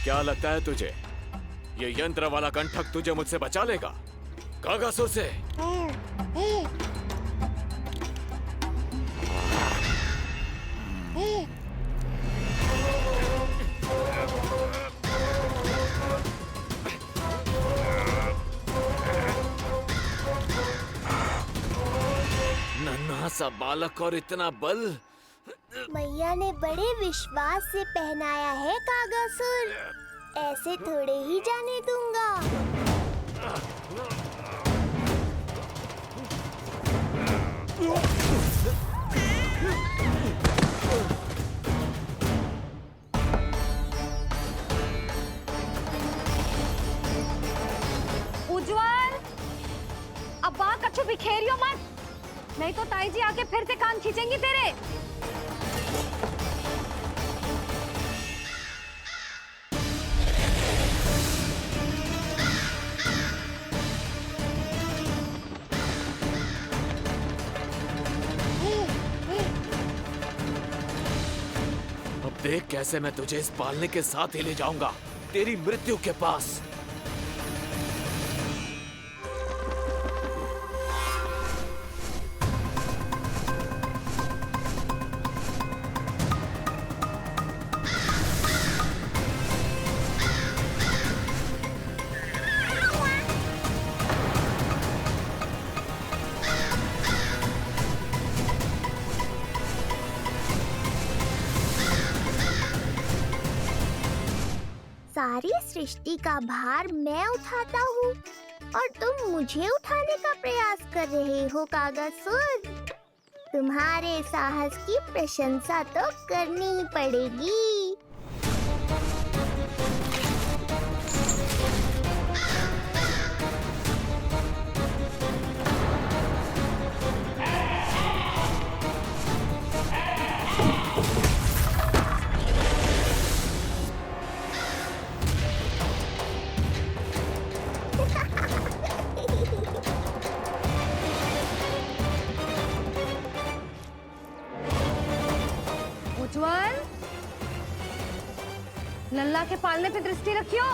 क्या लगता है तुझे ये यंत्र वाला कंठक तुझे मुझसे बचा लेगा कागासुर से? नन्हा सा बालक और इतना बल। मैया ने बड़े विश्वास से पहनाया है कागासुर, ऐसे थोड़े ही जाने दूंगा। उज्जवल, अब बात कच्चू बिखेरियो मत, नहीं तो ताई जी आके फिर से कान खींचेंगी तेरे। अब देख कैसे मैं तुझे इस पालने के साथ ही ले जाऊंगा तेरी मृत्यु के पास। सारी सृष्टि का भार मैं उठाता हूँ और तुम मुझे उठाने का प्रयास कर रहे हो कागासुर। तुम्हारे साहस की प्रशंसा तो करनी ही पड़ेगी। उज्जवल, लल्ला के पालने पे दृष्टि रखियो।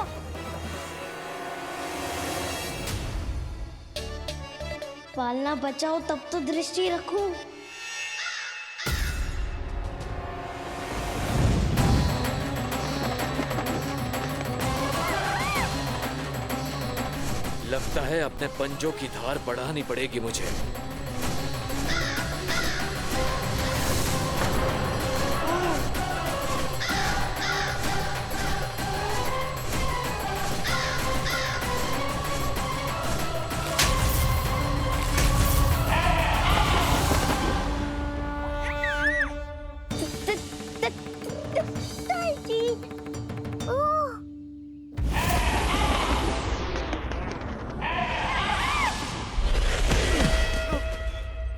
पालना बचाओ तब तो दृष्टि रखूं। लगता है अपने पंजों की धार बढ़ानी पड़ेगी मुझे।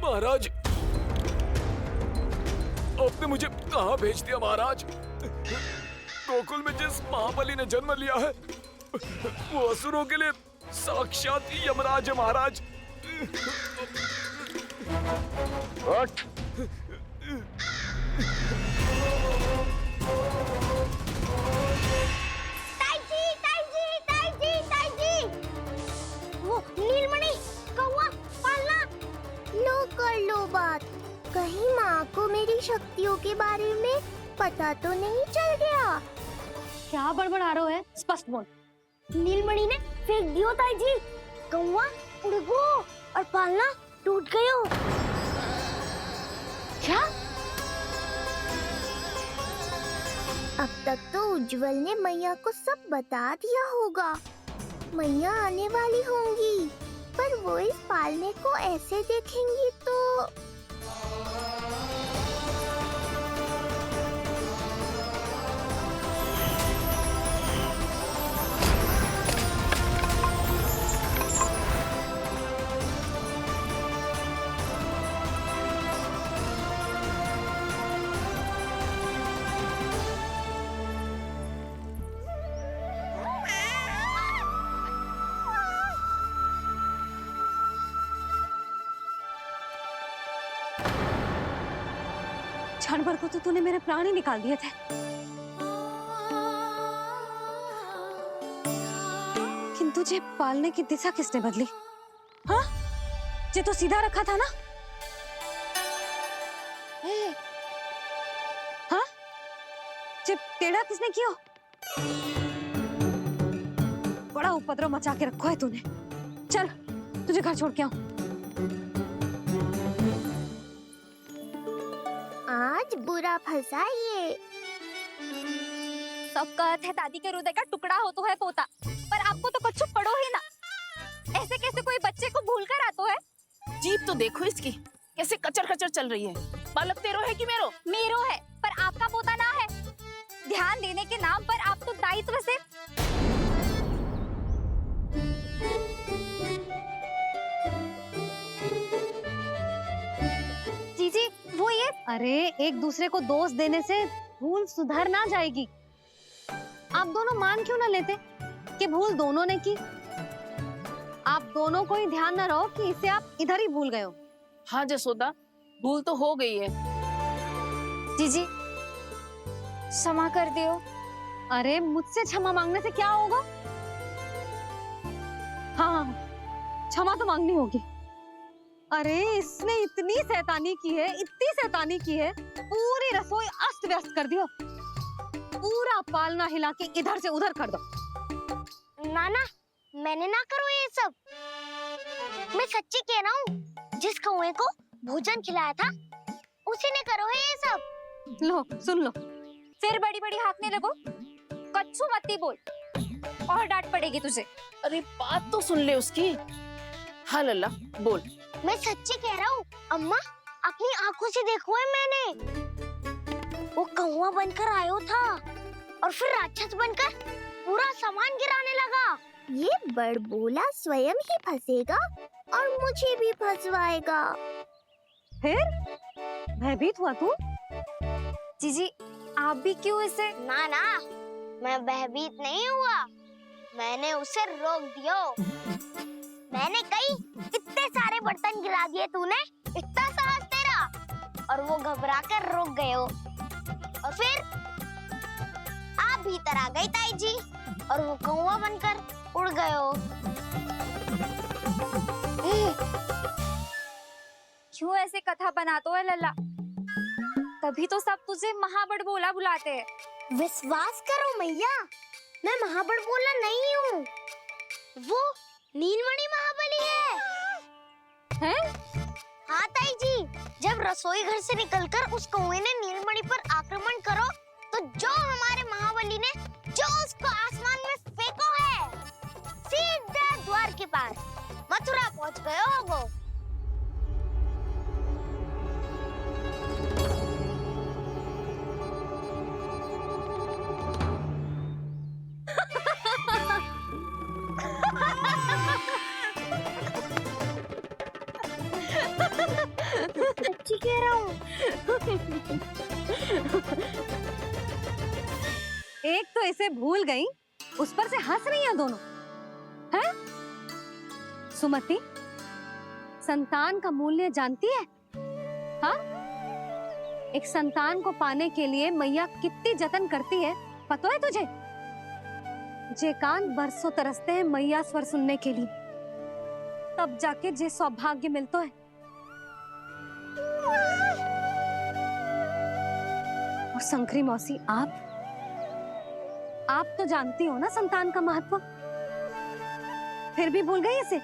महाराज, आपने मुझे कहाँ भेज दिया महाराज? गोकुल में जिस महाबली ने जन्म लिया है वो असुरों के लिए साक्षात यमराज है महाराज। वो नीलमणि, कौवा, पालना, लो कर लो बात। कहीं माँ को मेरी शक्तियों के बारे में पता तो नहीं चल गया? क्या बड़बड़ा रहे हो है? स्पष्ट बोल। नीलमणि ने फेंक दियो ताई जी। कौवा उड़ गयो और पालना टूट गयो। क्या? अब तक तो उज्जवल ने मैया को सब बता दिया होगा। मैया आने वाली होंगी, पर वो इस पालने को ऐसे देखेंगी तो क्षण भर को तो तूने मेरे प्राण ही निकाल दिए थे। तुझे पालने की दिशा किसने बदली? हाँ, ये तो सीधा रखा था ना? हाँ, ये टेढ़ा किसने किया? बड़ा उपद्रव मचा के रखा है तूने। चल, तुझे घर छोड़ के आऊं। आज बुरा फंसा ये। सब कहते हैं दादी के हृदय का टुकड़ा हो तो है पोता, पर आपको तो कुछ पड़ो ही ना। ऐसे कैसे कोई बच्चे को भूल कर आतो है? जीप तो देखो इसकी, कैसे कचर कचर चल रही है। बालक तेरो है कि मेरो? मेरो है, पर आपका पोता ना है। ध्यान देने के नाम पर आप तो दायित्व से जीजी वो ये। अरे एक दूसरे को दोष देने से भूल सुधर ना जाएगी। आप दोनों मान क्यों ना लेते कि भूल दोनों ने की? आप दोनों को ही ध्यान न रहो कि इसे आप इधर ही भूल गए हो। हाँ जसोदा, भूल तो हो गई है। जीजी क्षमा कर दियो। अरे मुझसे क्षमा मांगने से क्या होगा? हाँ, क्षमा तो मांगनी होगी। अरे इसने इतनी शैतानी की है, इतनी शैतानी की है, पूरी रसोई अस्त व्यस्त कर दियो। पूरा पालना हिला के इधर से उधर कर दो। नाना, मैंने ना करो ये सब। मैं सच्ची कह रहा हूँ, जिस कौवे को भोजन खिलाया था उसी ने करो है ये सब। लो सुन लो, फिर बड़ी बड़ी हाकने लगो। कच्चू मत बोल, और डांट पड़ेगी तुझे। अरे बात तो सुन ले उसकी। हाँ लल्ला बोल। मैं सच्ची कह रहा हूँ अम्मा, अपनी आंखों से देखो है मैंने। वो कौवा बनकर आयो था और फिर राक्षस बनकर पूरा सामान गिराने लगा। ये बड़बोला स्वयं ही फंसेगा और मुझे भी फंसवाएगा। फिर भयभीत हुआ तू? जीजी आप भी क्यों इसे? ना ना, मैं भयभीत नहीं हुआ, मैंने उसे रोक दिया। मैंने कही इतने सारे बर्तन गिरा दिए तूने, इतना साहस तेरा, और वो घबरा कर रुक गए हो। और फिर आप भीतर आ गई ताई जी और वो कौवा बनकर उड़ गए हो। क्यों ऐसे कथा बनाते हो लल्ला? तभी तो सब तुझे महाबड़बोला बुलाते हैं। विश्वास करो मैया, मैं महाबड़बोला नहीं हूँ, वो नीलमणि महाबली है। हैं? हाँ ताई जी, जब रसोई घर से निकलकर उस कौवे ने नीलमणि पर आक्रमण करो, तो जो हमारे महाबली ने जो उसको आसमान में फेंको है, सीधा द्वार के पार मथुरा पहुंच गए हो वो। सच्ची कह रहा हूँ। एक तो इसे भूल गई, उस पर से हंस रही हैं दोनों। हैं? सुमति, संतान का मूल्य जानती है? हाँ? एक संतान को पाने के लिए मैया कितनी जतन करती है, पता है तुझे? जे कान बरसों तरसते हैं मैया स्वर सुनने के लिए, तब जाके जे सौभाग्य मिलता है। और शंकरी मौसी, आप तो जानती हो ना संतान का महत्व, फिर भी भूल गई इसे?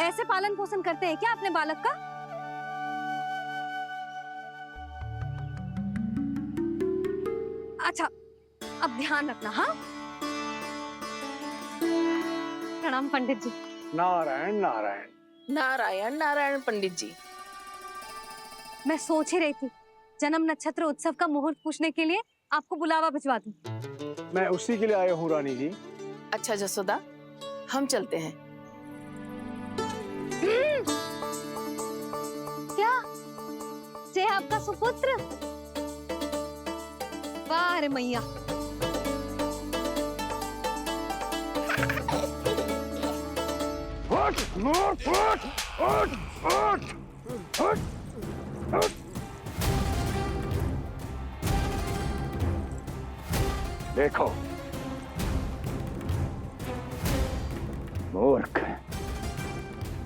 ऐसे पालन पोषण करते हैं क्या अपने बालक का? अच्छा, अब ध्यान रखना। हाँ, प्रणाम पंडित जी। नारायण नारायण। नारायण नारायण पंडित जी। मैं सोच ही रही थी जन्म नक्षत्र उत्सव का मुहूर्त पूछने के लिए आपको बुलावा भिजवा दूं। मैं उसी के लिए आया हूँ रानी जी। अच्छा जसोदा, हम चलते हैं। क्या ये आपका सुपुत्र? वाह रे मैया। उठ, उठ, उठ, उठ, उठ, उठ, उठ। देखो, मूर्ख,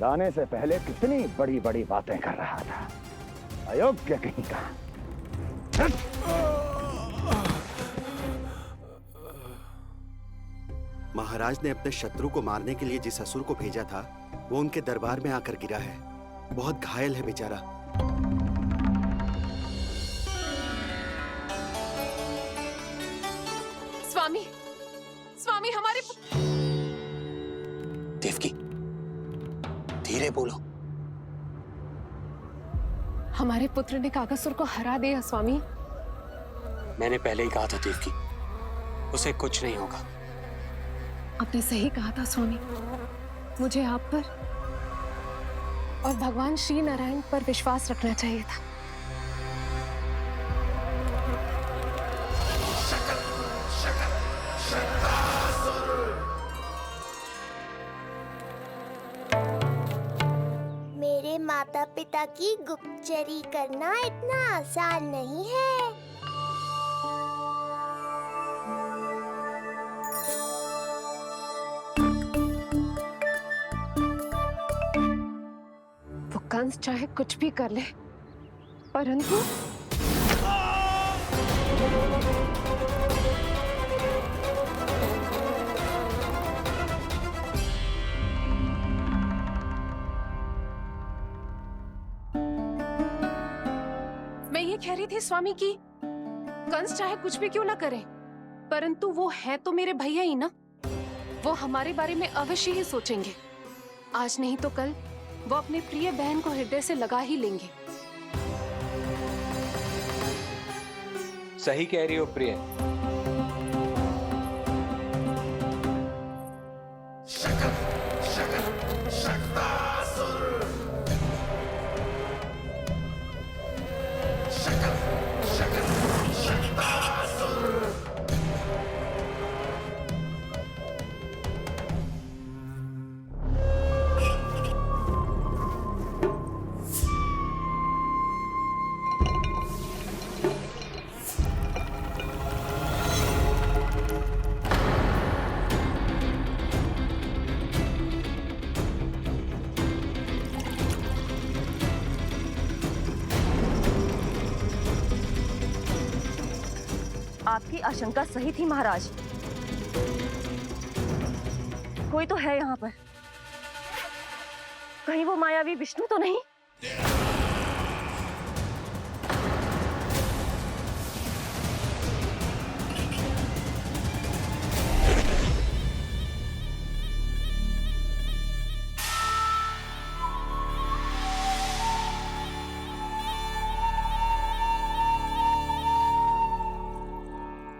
लाने से पहले कितनी बड़ी बड़ी बातें कर रहा था। अयोग्य कहीं का। महाराज ने अपने शत्रु को मारने के लिए जिस असुर को भेजा था वो उनके दरबार में आकर गिरा है। बहुत घायल है बेचारा। स्वामी, स्वामी हमारे देवकी, धीरे बोलो। हमारे पुत्र ने कागासुर को हरा दिया स्वामी। मैंने पहले ही कहा था देवकी, उसे कुछ नहीं होगा। आपने सही कहा था स्वामी। मुझे आप पर और भगवान श्री नारायण पर विश्वास रखना चाहिए था। मेरे माता पिता की गुप्तचरी करना इतना आसान नहीं है। वो कंस चाहे कुछ भी कर ले, परंतु मैं ये कह रही थी स्वामी कि कंस चाहे कुछ भी क्यों ना करे, परंतु वो है तो मेरे भैया ही ना। वो हमारे बारे में अवश्य ही सोचेंगे। आज नहीं तो कल वो अपने प्रिय बहन को हृदय से लगा ही लेंगे। सही कह रही हो प्रिय। आपकी आशंका सही थी महाराज। कोई तो है यहाँ पर। कहीं वो मायावी विष्णु तो नहीं?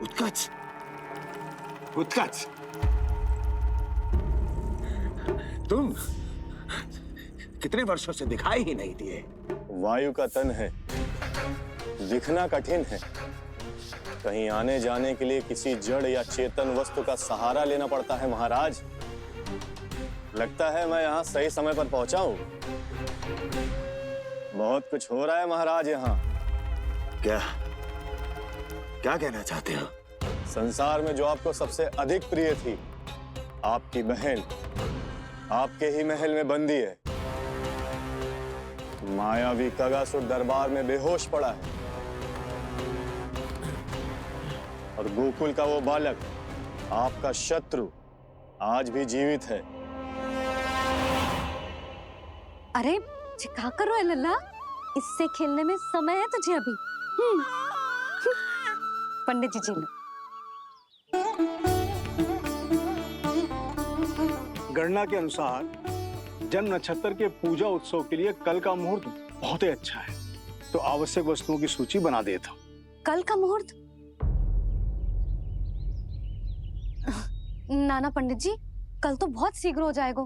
उत्कच, उत्कच, तुम कितने वर्षों से दिखाई ही नहीं दिए। वायु का तन है, दिखना कठिन है। कहीं आने जाने के लिए किसी जड़ या चेतन वस्तु का सहारा लेना पड़ता है महाराज। लगता है मैं यहाँ सही समय पर पहुंचा हूँ। बहुत कुछ हो रहा है महाराज यहाँ। क्या क्या कहना चाहते हो? संसार में जो आपको सबसे अधिक प्रिय थी, आपकी बहन आपके ही महल में बंदी है। मायावी कागासुर दरबार में बेहोश पड़ा है और गोकुल का वो बालक, आपका शत्रु, आज भी जीवित है। अरे चिका करो है लल्ला, इससे खेलने में समय है तुझे अभी। पंडित जी जी लो। गणना के अनुसार जन्म नक्षत्र के पूजा उत्सव के लिए कल का मुहूर्त बहुत ही अच्छा है, तो आवश्यक वस्तुओं की सूची बना देता हूँ। कल का मुहूर्त? नाना पंडित जी, कल तो बहुत शीघ्र हो जाएगा।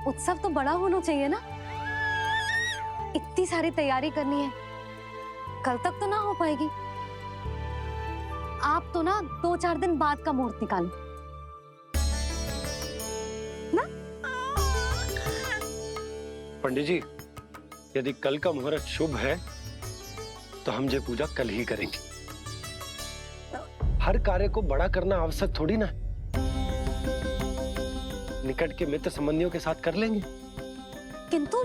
उत्सव तो बड़ा होना चाहिए ना। इतनी सारी तैयारी करनी है, कल तक तो ना हो पाएगी। आप तो ना 2-4 दिन बाद का मुहूर्त निकालो ना। पंडित जी, यदि कल का मुहूर्त शुभ है तो हम ये पूजा कल ही करेंगे। हर कार्य को बड़ा करना आवश्यक थोड़ी ना। निकट के मित्र संबंधियों के साथ कर लेंगे। किंतु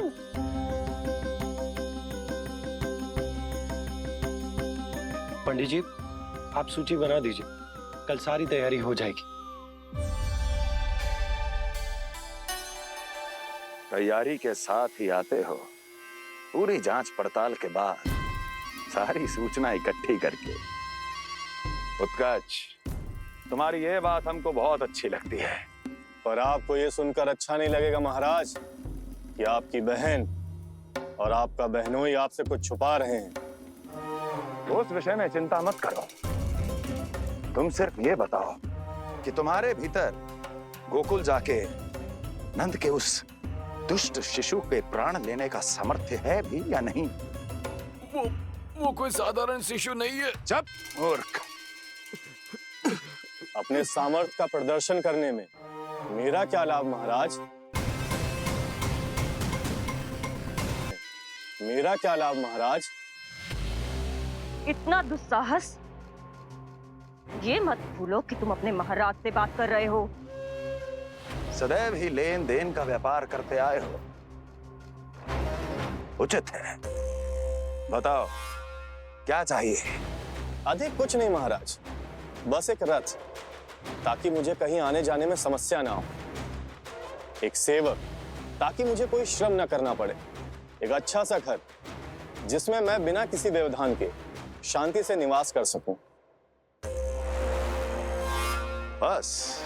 पंडित जी, आप सूची बना दीजिए, कल सारी तैयारी हो जाएगी। तैयारी के साथ ही आते हो, पूरी जांच पड़ताल के बाद सारी सूचना इकट्ठी करके। उत्कर्ष, तुम्हारी ये बात हमको बहुत अच्छी लगती है। पर आपको ये सुनकर अच्छा नहीं लगेगा महाराज कि आपकी बहन और आपका बहनोई आपसे कुछ छुपा रहे हैं। उस विषय में चिंता मत करो, तुम सिर्फ ये बताओ कि तुम्हारे भीतर गोकुल जाके नंद के उस दुष्ट शिशु के प्राण लेने का सामर्थ्य है भी या नहीं? वो कोई साधारण शिशु नहीं है। चुप मूर्ख। अपने सामर्थ्य का प्रदर्शन करने में मेरा क्या लाभ महाराज? मेरा क्या लाभ महाराज? इतना दुस्साहस? ये मत भूलो कि तुम अपने महाराज से बात कर रहे हो। सदैव ही लेन देन का व्यापार करते आए हो, उचित है। बताओ क्या चाहिए? अधिक कुछ नहीं महाराज, बस एक रथ, ताकि मुझे कहीं आने जाने में समस्या ना हो। एक सेवक, ताकि मुझे कोई श्रम ना करना पड़े। एक अच्छा सा घर, जिसमें मैं बिना किसी व्यवधान के शांति से निवास कर सकूं। बस,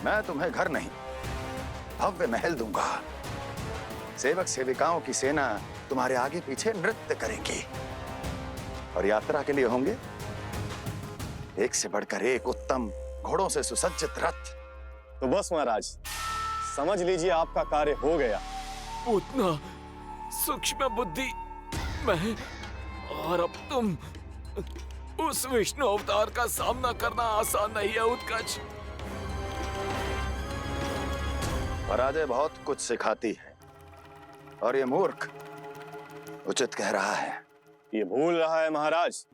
मैं तुम्हें घर नहीं, भव्य महल दूंगा। सेवक सेविकाओं की सेना तुम्हारे आगे पीछे नृत्य करेंगी और यात्रा के लिए होंगे एक से बढ़कर एक उत्तम घोड़ों से सुसज्जित रथ। तो बस महाराज, समझ लीजिए आपका कार्य हो गया। उतना सूक्ष्म बुद्धि मैं, और अब तुम, उस विष्णु अवतार का सामना करना आसान नहीं है उत्कर्ष। पराजय बहुत कुछ सिखाती है और ये मूर्ख उचित कह रहा है। ये भूल रहा है महाराज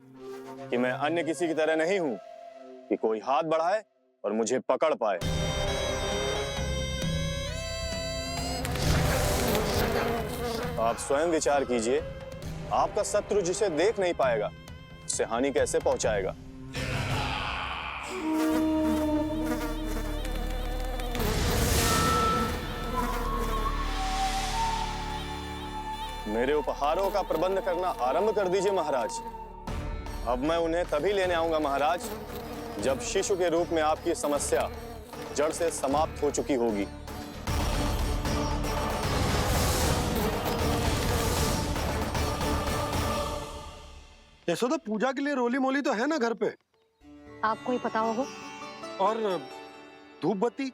कि मैं अन्य किसी की तरह नहीं हूं कि कोई हाथ बढ़ाए और मुझे पकड़ पाए। आप स्वयं विचार कीजिए, आपका शत्रु जिसे देख नहीं पाएगा उससे हानि कैसे पहुंचाएगा? मेरे उपहारों का प्रबंध करना आरंभ कर दीजिए महाराज। अब मैं उन्हें तभी लेने आऊंगा महाराज, जब शिशु के रूप में आपकी समस्या जड़ से समाप्त हो चुकी होगी। यशोदा, पूजा के लिए रोली मोली तो है ना घर पे? आपको ही पता होगा। और धूप बत्ती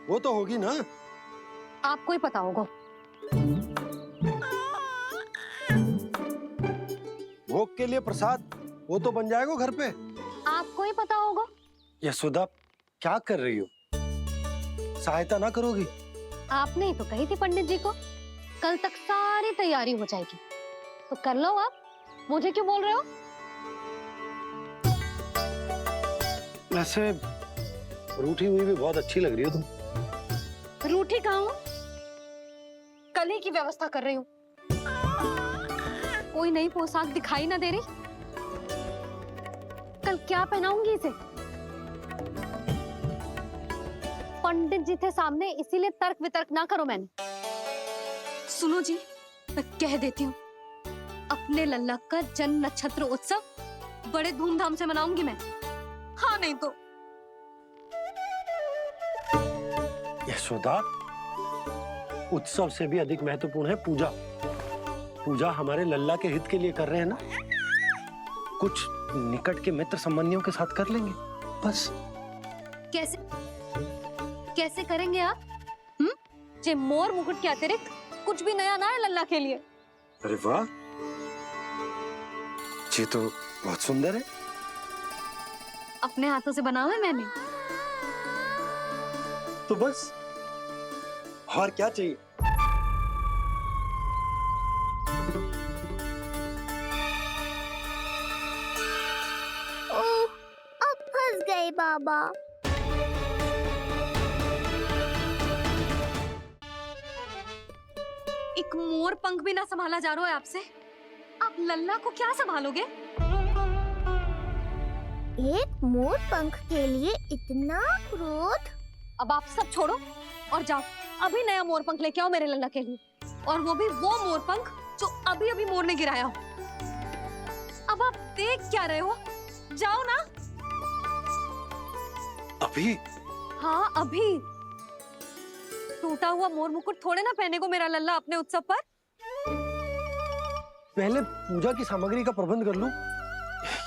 वो तो होगी ना? आपको ही पता होगा। भोग के लिए प्रसाद वो तो बन जाएगा घर पे। आपको ही पता होगा। यशोदा, क्या कर रही हो? सहायता ना करोगी? आपने ही तो कही थी पंडित जी को, कल तक सारी तैयारी हो जाएगी, तो कर लो आप। मुझे क्यों बोल रहे हो? वैसे रूठी हुई भी बहुत अच्छी लग रही हो तुम। रूठी कहाँ हूँ? कल ही की व्यवस्था कर रही हूँ। कोई नई पोशाक दिखाई ना दे रही? कल क्या पहनाऊंगी इसे? पंडित जी थे सामने, इसीलिए तर्क वितर्क ना करो। मैंने सुनो जी, मैं कह देती हूँ, अपने लल्ला का जन्म नक्षत्र उत्सव बड़े धूमधाम से मनाऊंगी मैं। हाँ नहीं तो। यशोदा, उत्सव से भी अधिक महत्वपूर्ण है पूजा। पूजा हमारे लल्ला के हित के लिए कर रहे हैं ना, कुछ निकट के मित्र संबंधियों के साथ कर लेंगे बस। कैसे कैसे करेंगे आप? जे मोर मुकुट के अतिरिक्त कुछ भी नया ना है लल्ला के लिए। अरे वाह, ये तो बहुत सुंदर है। अपने हाथों से बनाया है मैंने। तो बस, और क्या चाहिए? ओह, अब फंस गए बाबा। एक मोर पंख भी ना संभाला जा रहा है आपसे, आप लल्ला को क्या संभालोगे? एक मोर पंख के लिए इतना क्रोध? अब आप सब छोड़ो और जाओ, अभी नया मोर पंख लेके आओ मेरे लल्ला के लिए, और वो भी वो मोर पंख जो अभी अभी मोर ने गिराया हो। अब आप देख क्या रहे हो, जाओ ना। अभी? हाँ अभी। टूटा हुआ मोर मुकुट थोड़े ना पहने को मेरा लल्ला अपने उत्सव पर। पहले पूजा की सामग्री का प्रबंध कर लूं।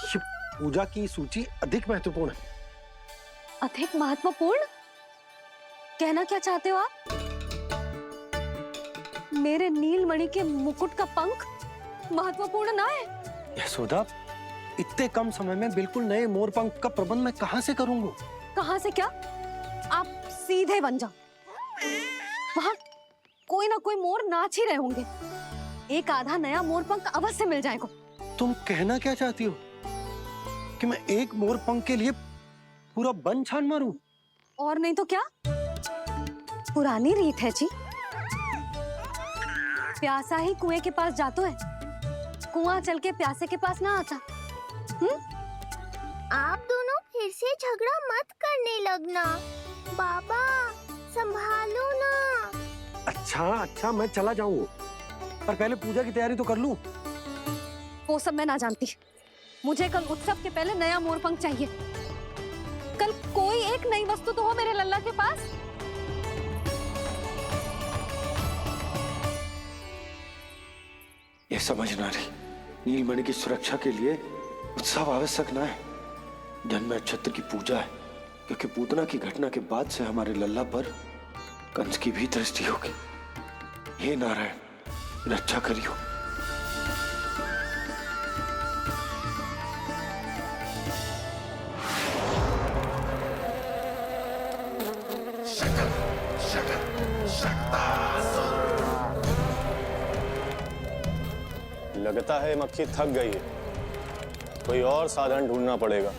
ये पूजा की सूची अधिक महत्वपूर्ण है। अधिक महत्वपूर्ण? कहना क्या चाहते हो आप? मेरे नीलमणि के मुकुट का पंख महत्वपूर्ण ना है? यशोदा, इतने कम समय में बिल्कुल नए मोर पंख का प्रबंध मैं कहां से करूंगा? कहां से क्या? आप सीधे बन जाओ, वहां कोई ना कोई मोर नाच ही रहे होंगे, एक आधा नया मोर पंख अवश्य मिल जाएगा। तुम कहना क्या चाहती हो कि मैं एक मोर पंख के लिए पूरा वन छान मारूं? और नहीं तो क्या, पुरानी रीत है जी, प्यासा ही कुएं के पास जातो है, कुआं चल के प्यासे के पास ना आता। आप दोनों फिर से झगड़ा मत करने लगना। बाबा संभालो ना। अच्छा मैं चला जाऊंगा, पर पहले पूजा की तैयारी तो कर लूं। वो सब मैं ना जानती, मुझे कल उत्सव के पहले नया मोर पंख चाहिए। कल कोई एक नई वस्तु तो हो मेरे लल्ला के पास। ये समझ ना रही, नीलमणि की सुरक्षा के लिए उत्सव आवश्यक ना है, जन्म नक्षत्र की पूजा है, क्योंकि पूतना की घटना के बाद से हमारे लल्ला पर कंस की भी दृष्टि होगी। हे नारायण, रक्षा करियो। लगता है मक्खी थक गई है, कोई और साधन ढूंढना पड़ेगा।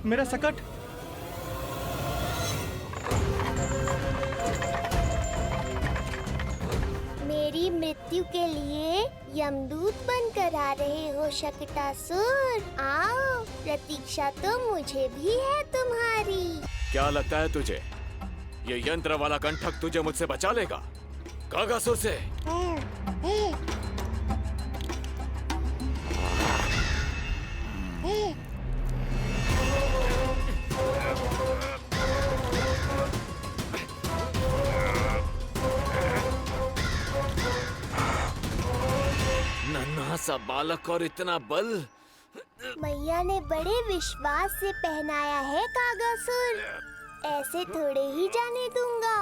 मेरा सकट। मेरी मृत्यु के लिए यमदूत बनकर आ रहे हो शकटासुर? आओ, प्रतीक्षा तो मुझे भी है तुम्हारी। क्या लगता है तुझे ये यंत्र वाला कंठक तुझे मुझसे बचा लेगा कागासुर से? नन्हा सा बालक और इतना बल। मैया ने बड़े विश्वास से पहनाया है कागासुर, ऐसे थोड़े ही जाने दूंगा।